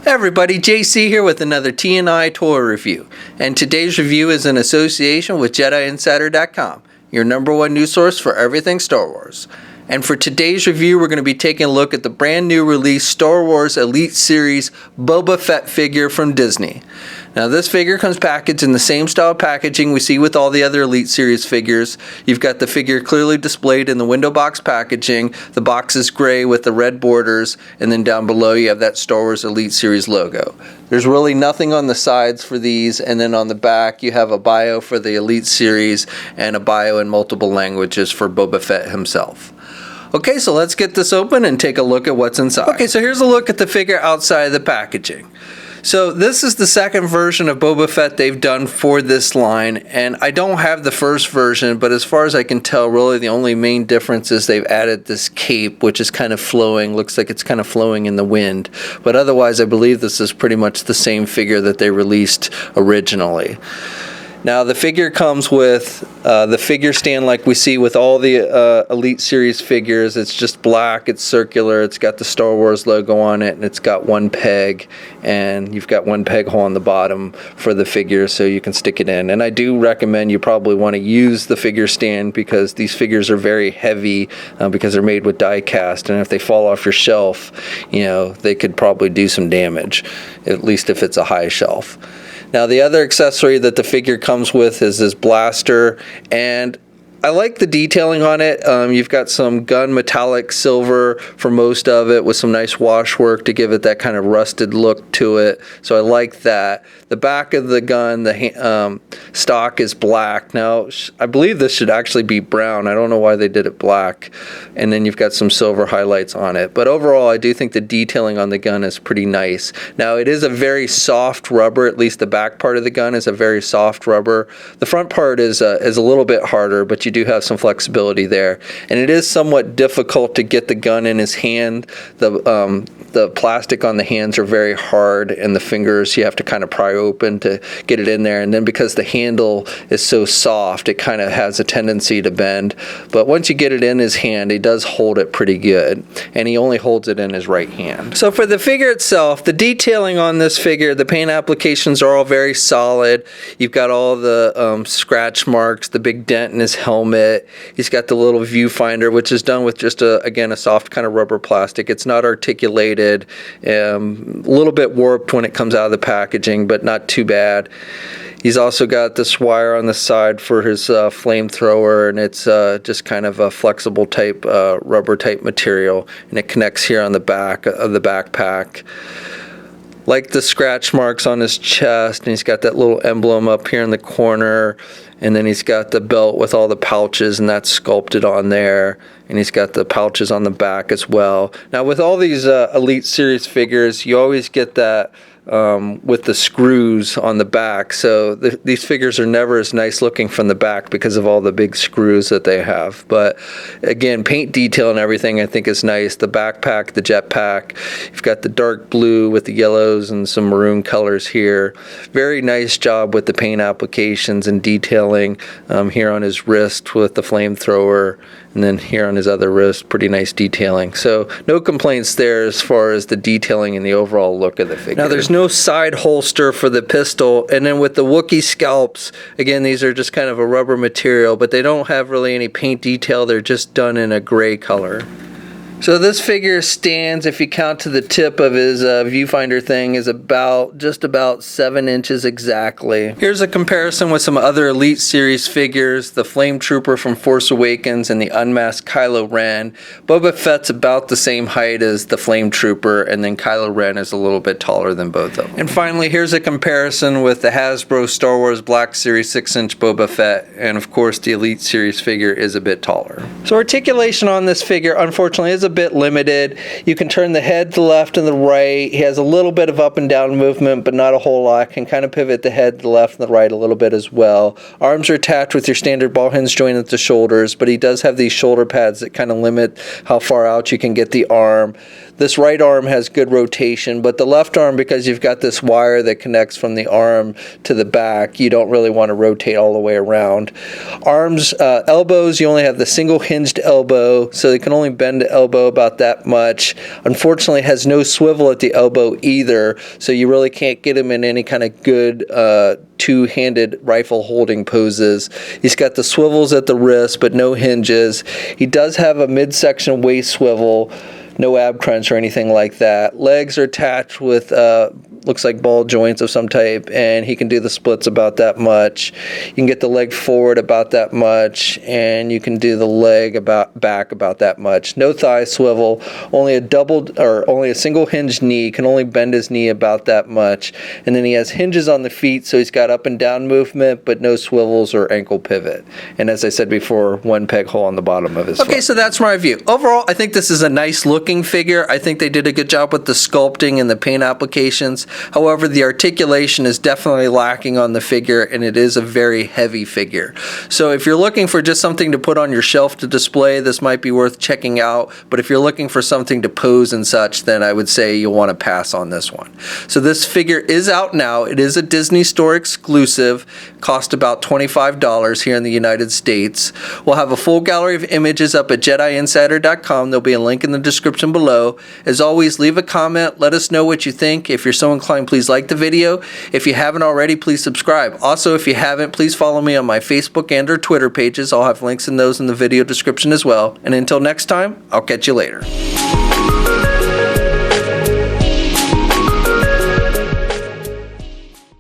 Hey everybody, JC here with another T&I toy review. And today's review is in association with JediInsider.com, your #1 news source for everything Star Wars. And for today's review, we're going to be taking a look at the brand new release Star Wars Elite Series Boba Fett figure from Disney. Now this figure comes packaged in the same style packaging we see with all the other Elite Series figures. You've got the figure clearly displayed in the window box packaging. The box is gray with the red borders, and then down below you have that Star Wars Elite Series logo. There's really nothing on the sides for these, and then on the back you have a bio for the Elite Series and a bio in multiple languages for Boba Fett himself. Okay, so let's get this open and take a look at what's inside. Okay, so here's a look at the figure outside of the packaging. So this is the second version of Boba Fett they've done for this line, and I don't have the first version, but as far as I can tell, really the only main difference is they've added this cape, which is kind of flowing, looks like it's kind of flowing in the wind. But otherwise, I believe this is pretty much the same figure that they released originally. Now the figure comes with the figure stand like we see with all the Elite Series figures. It's just black, it's circular, it's got the Star Wars logo on it, and it's got one peg, and you've got one peg hole on the bottom for the figure so you can stick it in. And I do recommend you probably want to use the figure stand because these figures are very heavy because they're made with die cast, and if they fall off your shelf, you know, they could probably do some damage, at least if it's a high shelf. Now the other accessory that the figure comes with is this blaster, and I like the detailing on it. You've got some gun metallic silver for most of it with some nice washwork to give it that kind of rusted look to it, so I like that. The back of the gun, the stock is black. Now I believe this should actually be brown. I don't know why they did it black. And then you've got some silver highlights on it. But overall, I do think the detailing on the gun is pretty nice. Now it is a very soft rubber, at least the back part of the gun is a very soft rubber. The front part is a little bit harder, but you do have some flexibility there. And it is somewhat difficult to get the gun in his hand. The plastic on the hands are very hard, and the fingers you have to kind of pry open to get it in there. And then because the handle is so soft, it kind of has a tendency to bend. But once you get it in his hand, he does hold it pretty good, and he only holds it in his right hand. So for the figure itself, the detailing on this figure, the paint applications are all very solid. You've got all the scratch marks, the big dent in his helmet. He's got the little viewfinder, which is done with just again a soft kind of rubber plastic. It's not articulated, a little bit warped when it comes out of the packaging, but not too bad. He's also got this wire on the side for his flamethrower, and it's just kind of a flexible type rubber type material, and it connects here on the back of the backpack. Like the scratch marks on his chest, and he's got that little emblem up here in the corner, and then he's got the belt with all the pouches, and that's sculpted on there, and he's got the pouches on the back as well. Now with all these Elite Series figures, you always get that with the screws on the back, so these figures are never as nice looking from the back because of all the big screws that they have. But again, paint detail and everything I think is nice. The backpack, the jetpack, you've got the dark blue with the yellows and some maroon colors here. Very nice job with the paint applications and detailing here on his wrist with the flamethrower, and then here on his other wrist, pretty nice detailing. So no complaints there as far as the detailing and the overall look of the figure. Now there's no side holster for the pistol, and then with the Wookiee scalps, again, these are just kind of a rubber material, but they don't have really any paint detail. They're just done in a gray color. So this figure stands, if you count to the tip of his viewfinder thing, is just about 7 inches exactly. Here's a comparison with some other Elite Series figures, the Flame Trooper from Force Awakens and the unmasked Kylo Ren. Boba Fett's about the same height as the Flame Trooper, and then Kylo Ren is a little bit taller than both of them. And finally, here's a comparison with the Hasbro Star Wars Black Series 6-inch Boba Fett, and of course the Elite Series figure is a bit taller. So articulation on this figure, unfortunately, is a bit limited. You can turn the head to the left and the right. He has a little bit of up and down movement, but not a whole lot. Can kind of pivot the head to the left and the right a little bit as well. Arms are attached with your standard ball hinge joint at the shoulders, but he does have these shoulder pads that kind of limit how far out you can get the arm. This right arm has good rotation, but the left arm, because you've got this wire that connects from the arm to the back, you don't really want to rotate all the way around. Arms, elbows, you only have the single hinged elbow, so they can only bend the elbow about that much. Unfortunately, it has no swivel at the elbow either, so you really can't get him in any kind of good two-handed rifle holding poses. He's got the swivels at the wrist, but no hinges. He does have a midsection waist swivel, no ab crunch or anything like that. Legs are attached with looks like ball joints of some type, and he can do the splits about that much. You can get the leg forward about that much, and you can do the leg back about that much. No thigh swivel, only a single hinged knee, can only bend his knee about that much. And then he has hinges on the feet, so he's got up and down movement, but no swivels or ankle pivot. And as I said before, one peg hole on the bottom of his foot. Okay, so that's my review. Overall, I think this is a nice looking figure. I think they did a good job with the sculpting and the paint applications. However, the articulation is definitely lacking on the figure, and it is a very heavy figure. So if you're looking for just something to put on your shelf to display, this might be worth checking out. But if you're looking for something to pose and such, then I would say you'll want to pass on this one. So this figure is out now. It is a Disney Store exclusive. Cost about $25 here in the United States. We'll have a full gallery of images up at JediInsider.com. There'll be a link in the description below. As always, leave a comment. Let us know what you think. If you're so inclined, please like the video. If you haven't already, please subscribe. Also, if you haven't, please follow me on my Facebook and or Twitter pages. I'll have links in those in the video description as well. And until next time, I'll catch you later.